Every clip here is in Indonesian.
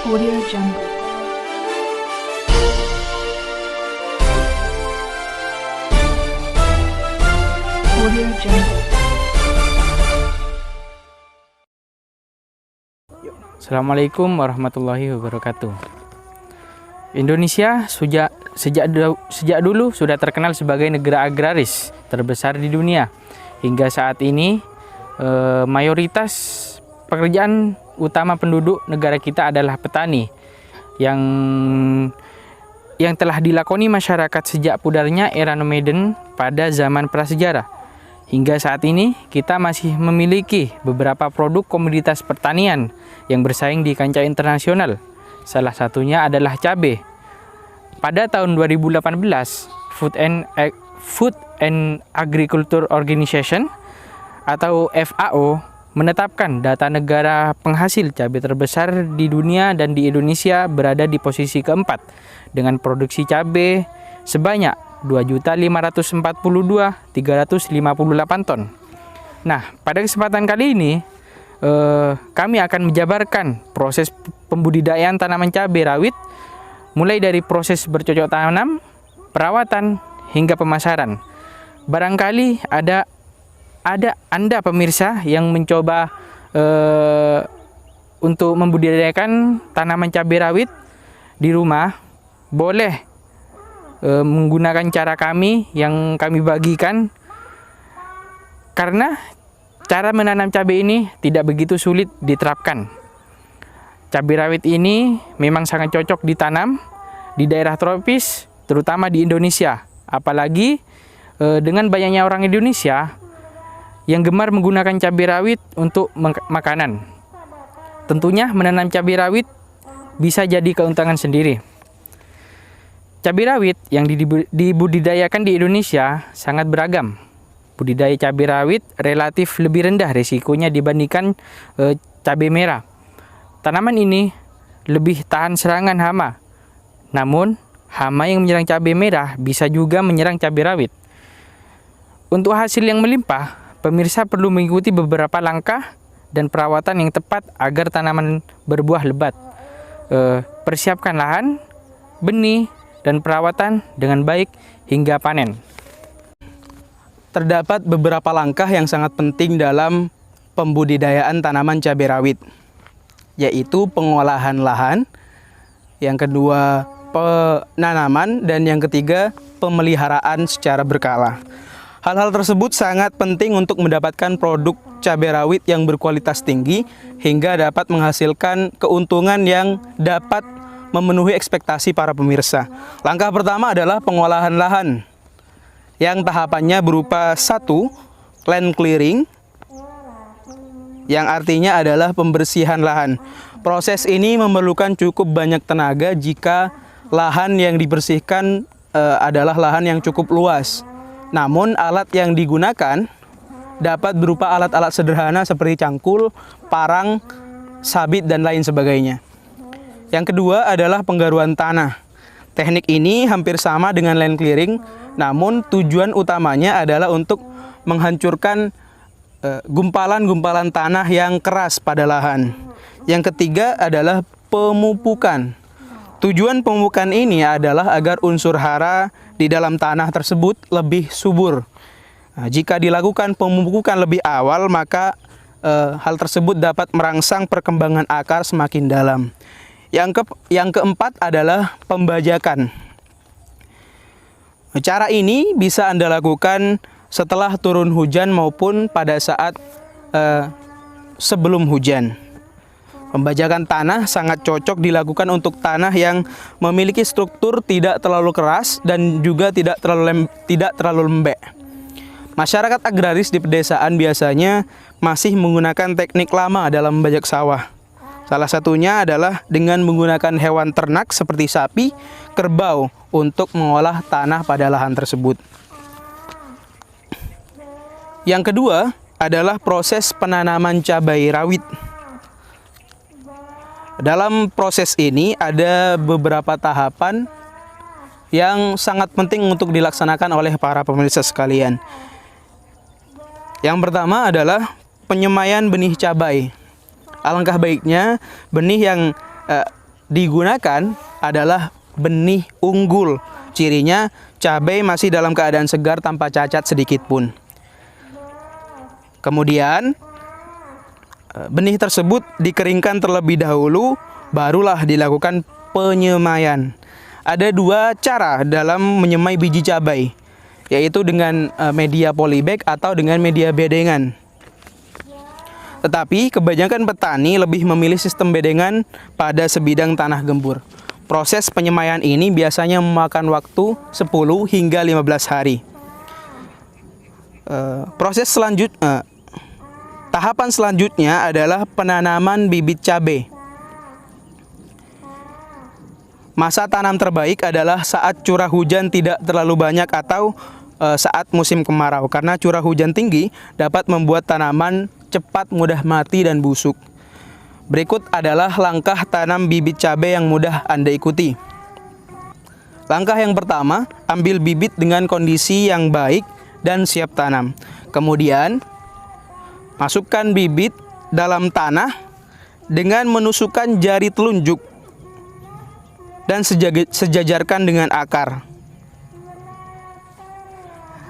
Audio Jungle. Audio Jungle. Assalamualaikum warahmatullahi wabarakatuh. Indonesia sejak dulu sudah terkenal sebagai negara agraris terbesar di dunia. Hingga saat ini mayoritas pekerjaan utama penduduk negara kita adalah petani yang telah dilakoni masyarakat sejak pudarnya era nomaden pada zaman prasejarah. Hingga saat ini kita masih memiliki beberapa produk komoditas pertanian yang bersaing di kancah internasional. Salah satunya adalah cabai. Pada tahun 2018, Food and Agriculture Organization atau FAO menetapkan data negara penghasil cabai terbesar di dunia, dan di Indonesia berada di posisi keempat dengan produksi cabai sebanyak 2.542.358 ton. Nah, pada kesempatan kali ini kami akan menjabarkan proses pembudidayaan tanaman cabai rawit mulai dari proses bercocok tanam, perawatan hingga pemasaran. Barangkali ada Anda pemirsa yang mencoba untuk membudidayakan tanaman cabai rawit di rumah, boleh menggunakan cara kami yang kami bagikan, karena cara menanam cabai ini tidak begitu sulit diterapkan. Cabai rawit ini memang sangat cocok ditanam di daerah tropis, terutama di Indonesia. Apalagi dengan banyaknya orang Indonesia yang gemar menggunakan cabai rawit untuk makanan. Tentunya menanam cabai rawit bisa jadi keuntungan sendiri. Cabai rawit yang dibudidayakan di Indonesia sangat beragam. Budidaya cabai rawit relatif lebih rendah risikonya dibandingkan cabai merah. Tanaman ini lebih tahan serangan hama. Namun, hama yang menyerang cabai merah bisa juga menyerang cabai rawit. Untuk hasil yang melimpah, pemirsa perlu mengikuti beberapa langkah dan perawatan yang tepat agar tanaman berbuah lebat. Persiapkan lahan, benih, dan perawatan dengan baik hingga panen. Terdapat beberapa langkah yang sangat penting dalam pembudidayaan tanaman cabai rawit, yaitu pengolahan lahan, yang kedua penanaman, dan yang ketiga pemeliharaan secara berkala. Hal-hal tersebut sangat penting untuk mendapatkan produk cabai rawit yang berkualitas tinggi hingga dapat menghasilkan keuntungan yang dapat memenuhi ekspektasi para pemirsa. Langkah pertama adalah pengolahan lahan, yang tahapannya berupa 1. Land clearing, yang artinya adalah pembersihan lahan. Proses ini memerlukan cukup banyak tenaga jika lahan yang dibersihkan adalah lahan yang cukup luas. Namun alat yang digunakan dapat berupa alat-alat sederhana seperti cangkul, parang, sabit, dan lain sebagainya. Yang kedua adalah penggaruan tanah. Teknik ini hampir sama dengan land clearing, namun tujuan utamanya adalah untuk menghancurkan gumpalan-gumpalan tanah yang keras pada lahan. Yang ketiga adalah pemupukan. Tujuan pemupukan ini adalah agar unsur hara di dalam tanah tersebut lebih subur. Nah, jika dilakukan pemupukan lebih awal, maka hal tersebut dapat merangsang perkembangan akar semakin dalam. Yang keempat adalah pembajakan. Cara ini bisa Anda lakukan setelah turun hujan maupun pada saat sebelum hujan. Pembajakan tanah sangat cocok dilakukan untuk tanah yang memiliki struktur tidak terlalu keras dan juga tidak terlalu lembek. Masyarakat agraris di pedesaan biasanya masih menggunakan teknik lama dalam membajak sawah. Salah satunya adalah dengan menggunakan hewan ternak seperti sapi, kerbau untuk mengolah tanah pada lahan tersebut. Yang kedua adalah proses penanaman cabai rawit. Dalam proses ini ada beberapa tahapan yang sangat penting untuk dilaksanakan oleh para pemirsa sekalian. Yang pertama adalah penyemaian benih cabai. Alangkah baiknya benih yang digunakan adalah benih unggul. Cirinya cabai masih dalam keadaan segar tanpa cacat sedikit pun. Kemudian benih tersebut dikeringkan terlebih dahulu, barulah dilakukan penyemaian. Ada dua cara dalam menyemai biji cabai, yaitu dengan media polybag atau dengan media bedengan. Tetapi kebanyakan petani lebih memilih sistem bedengan pada sebidang tanah gembur. Proses penyemaian ini biasanya memakan waktu 10 hingga 15 hari. Tahapan selanjutnya adalah penanaman bibit cabai. Masa tanam terbaik adalah saat curah hujan tidak terlalu banyak atau saat musim kemarau, karena curah hujan tinggi dapat membuat tanaman cepat mudah mati dan busuk. Berikut adalah langkah tanam bibit cabai yang mudah Anda ikuti. Langkah yang pertama, ambil bibit dengan kondisi yang baik dan siap tanam. Kemudian, masukkan bibit dalam tanah dengan menusukkan jari telunjuk dan sejajarkan dengan akar.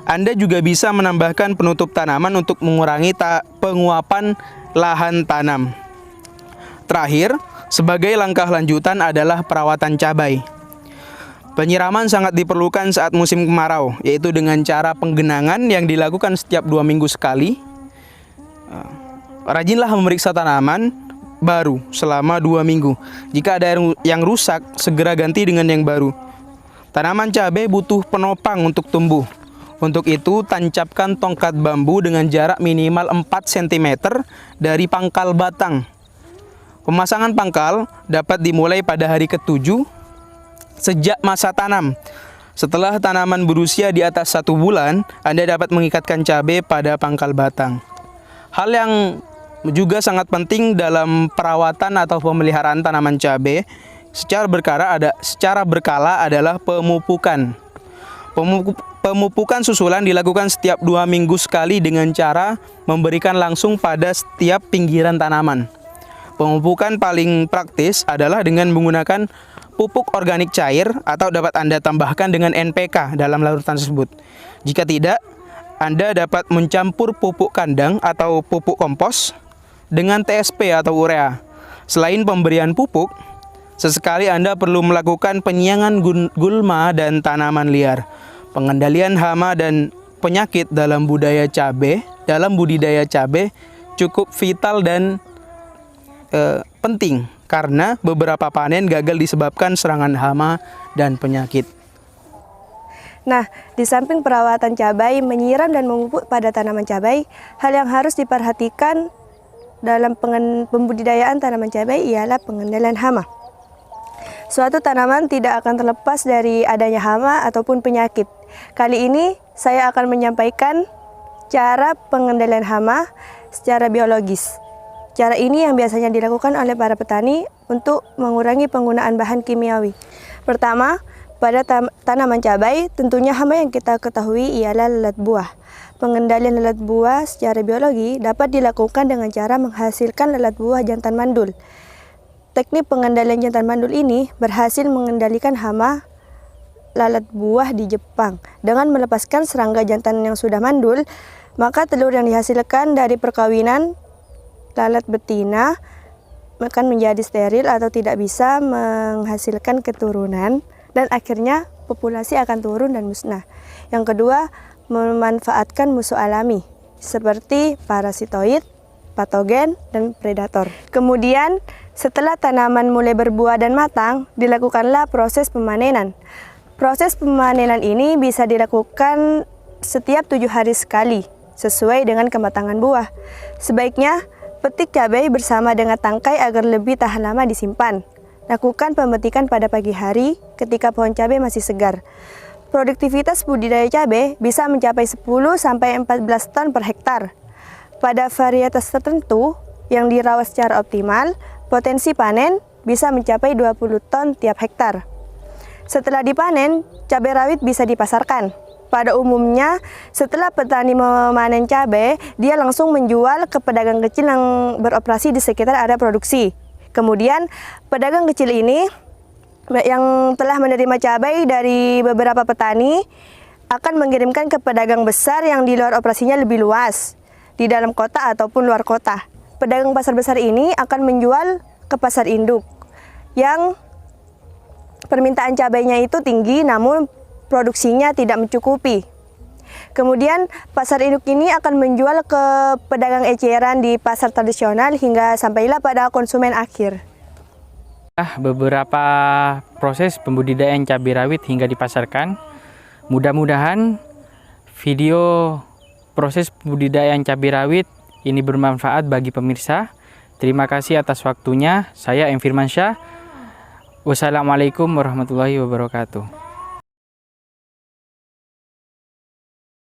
Anda juga bisa menambahkan penutup tanaman untuk mengurangi penguapan lahan tanam. Terakhir, sebagai langkah lanjutan adalah perawatan cabai. Penyiraman sangat diperlukan saat musim kemarau, yaitu dengan cara penggenangan yang dilakukan setiap 2 minggu sekali. Rajinlah memeriksa tanaman baru selama 2 minggu. Jika ada yang rusak, segera ganti dengan yang baru. Tanaman cabai butuh penopang untuk tumbuh. Untuk itu, tancapkan tongkat bambu dengan jarak minimal 4 cm dari pangkal batang. Pemasangan pangkal dapat dimulai pada hari ke-7 sejak masa tanam. Setelah tanaman berusia di atas 1 bulan, Anda dapat mengikatkan cabai pada pangkal batang. Hal yang juga sangat penting dalam perawatan atau pemeliharaan tanaman cabai secara berkala adalah pemupukan. Pemupukan susulan dilakukan setiap 2 minggu sekali dengan cara memberikan langsung pada setiap pinggiran tanaman. Pemupukan paling praktis adalah dengan menggunakan pupuk organik cair atau dapat Anda tambahkan dengan NPK dalam larutan tersebut. Jika tidak, Anda dapat mencampur pupuk kandang atau pupuk kompos dengan TSP atau urea. Selain pemberian pupuk, sesekali Anda perlu melakukan penyiangan gulma dan tanaman liar. Pengendalian hama dan penyakit dalam budidaya cabai cukup vital dan penting karena beberapa panen gagal disebabkan serangan hama dan penyakit. Nah, di samping perawatan cabai, menyiram dan memupuk pada tanaman cabai, hal yang harus diperhatikan dalam pembudidayaan tanaman cabai ialah pengendalian hama. Suatu tanaman tidak akan terlepas dari adanya hama ataupun penyakit. Kali ini saya akan menyampaikan cara pengendalian hama secara biologis. Cara ini yang biasanya dilakukan oleh para petani untuk mengurangi penggunaan bahan kimiawi. Pertama, pada tanaman cabai, tentunya hama yang kita ketahui ialah lalat buah. Pengendalian lalat buah secara biologi dapat dilakukan dengan cara menghasilkan lalat buah jantan mandul. Teknik pengendalian jantan mandul ini berhasil mengendalikan hama lalat buah di Jepang. Dengan melepaskan serangga jantan yang sudah mandul, maka telur yang dihasilkan dari perkawinan lalat betina akan menjadi steril atau tidak bisa menghasilkan keturunan dan akhirnya populasi akan turun dan musnah. Yang kedua, memanfaatkan musuh alami seperti parasitoid, patogen, dan predator. Kemudian, setelah tanaman mulai berbuah dan matang, dilakukanlah proses pemanenan. Proses pemanenan ini bisa dilakukan setiap 7 hari sekali, sesuai dengan kematangan buah. Sebaiknya, petik cabai bersama dengan tangkai agar lebih tahan lama disimpan. Lakukan pemetikan pada pagi hari ketika pohon cabai masih segar. Produktivitas budidaya cabai bisa mencapai 10-14 ton per hektar. Pada varietas tertentu yang dirawat secara optimal, potensi panen bisa mencapai 20 ton tiap hektar. Setelah dipanen, cabai rawit bisa dipasarkan. Pada umumnya, setelah petani memanen cabai, dia langsung menjual ke pedagang kecil yang beroperasi di sekitar area produksi. Kemudian pedagang kecil ini yang telah menerima cabai dari beberapa petani akan mengirimkan ke pedagang besar yang di luar operasinya lebih luas, di dalam kota ataupun luar kota. Pedagang pasar besar ini akan menjual ke pasar induk yang permintaan cabainya itu tinggi namun produksinya tidak mencukupi. Kemudian pasar induk ini akan menjual ke pedagang eceran di pasar tradisional hingga sampailah pada konsumen akhir. Beberapa proses pembudidayaan cabai rawit hingga dipasarkan. Mudah-mudahan video proses pembudidayaan cabai rawit ini bermanfaat bagi pemirsa. Terima kasih atas waktunya. Saya M. Firmansyah. Wassalamualaikum warahmatullahi wabarakatuh.